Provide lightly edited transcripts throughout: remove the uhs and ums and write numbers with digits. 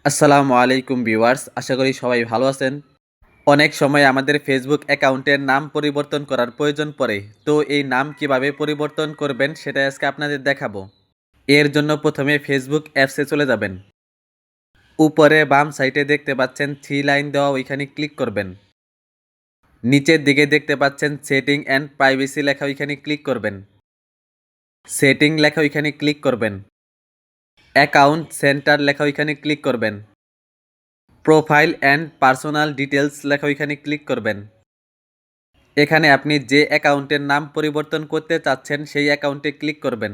আসসালামু আলাইকুম ভিউয়ার্স, আশা করি সবাই ভালো আছেন। অনেক সময় আমাদের ফেসবুক অ্যাকাউন্টের নাম পরিবর্তন করার প্রয়োজন পড়ে। তো এই নাম কিভাবে পরিবর্তন করবেন সেটা আজকে আপনাদের দেখাবো। এর জন্য প্রথমে ফেসবুক অ্যাপসে চলে যাবেন। উপরে বাম সাইডে দেখতে পাচ্ছেন 3 লাইন দেওয়া, ওইখানে ক্লিক করবেন। নিচের দিকে দেখতে পাচ্ছেন সেটিং অ্যান্ড প্রাইভেসি লেখা, ওইখানে ক্লিক করবেন। সেটিং লেখা ওইখানে ক্লিক করবেন। অ্যাকাউন্ট সেন্টার লেখা ওইখানে ক্লিক করবেন। প্রোফাইল অ্যান্ড পার্সোনাল ডিটেলস লেখা ওইখানে ক্লিক করবেন। এখানে আপনি যে অ্যাকাউন্টের নাম পরিবর্তন করতে চাচ্ছেন সেই অ্যাকাউন্টে ক্লিক করবেন।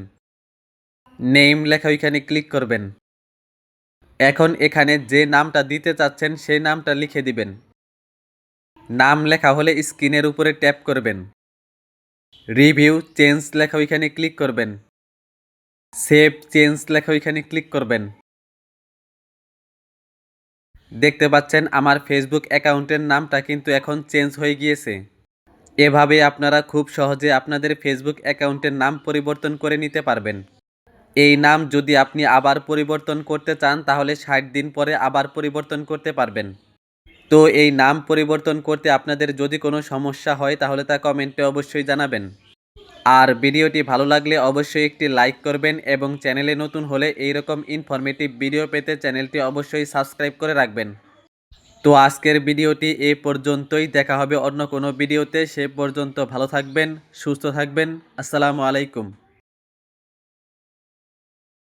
নেম লেখা ওইখানে ক্লিক করবেন। এখন এখানে যে নামটা দিতে চাচ্ছেন সেই নামটা লিখে দিবেন। নাম লেখা হলে স্ক্রিনের উপরে ট্যাপ করবেন। রিভিউ চেঞ্জ লেখা ওইখানে ক্লিক করবেন। সেভ চেঞ্জ লেখা ওইখানে ক্লিক করবেন। দেখতে পাচ্ছেন আমার ফেসবুক অ্যাকাউন্টের নামটা কিন্তু এখন চেঞ্জ হয়ে গিয়েছে। এভাবে আপনারা খুব সহজে আপনাদের ফেসবুক অ্যাকাউন্টের নাম পরিবর্তন করে নিতে পারবেন। এই নাম যদি আপনি আবার পরিবর্তন করতে চান তাহলে ৬০ দিন পরে আবার পরিবর্তন করতে পারবেন। তো এই নাম পরিবর্তন করতে আপনাদের যদি কোনো সমস্যা হয় তাহলে তা কমেন্টে অবশ্যই জানাবেন। আর ভিডিওটি ভালো লাগলে অবশ্যই একটি লাইক করবেন এবং চ্যানেলে নতুন হলে এইরকম ইনফরমেটিভ ভিডিও পেতে চ্যানেলটি অবশ্যই সাবস্ক্রাইব করে রাখবেন। তো আজকের ভিডিওটি এ পর্যন্তই, দেখা হবে অন্য কোনো ভিডিওতে। সে পর্যন্ত ভালো থাকবেন, সুস্থ থাকবেন। আসসালামু আলাইকুম।